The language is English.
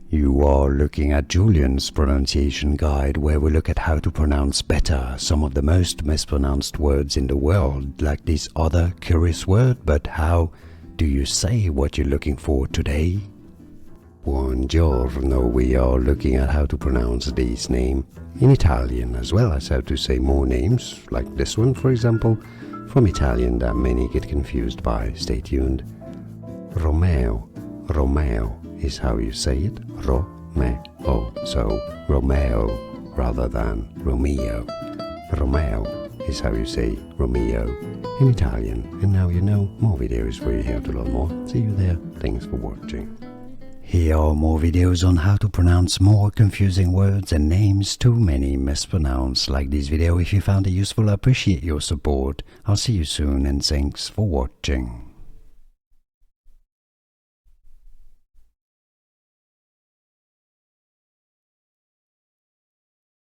You are looking at Julian's pronunciation guide, where we look at how to pronounce better some of the most mispronounced words in the world, like this other curious word. But how do you say what you're looking for today? Buongiorno. We are looking at how to pronounce this name in Italian, as well as how to say more names, like this one, for example, from Italian that many get confused by. Stay tuned. Romeo. Romeo is how you say it. Romeo. So Romeo rather than Romeo. Romeo is how you say Romeo in Italian. And now you know. More videos for you here to learn more. See you there. Thanks for watching. Here are more videos on how to pronounce more confusing words and names too many mispronounced. Like this video if you found it useful. I appreciate your support. I'll see you soon and thanks for watching.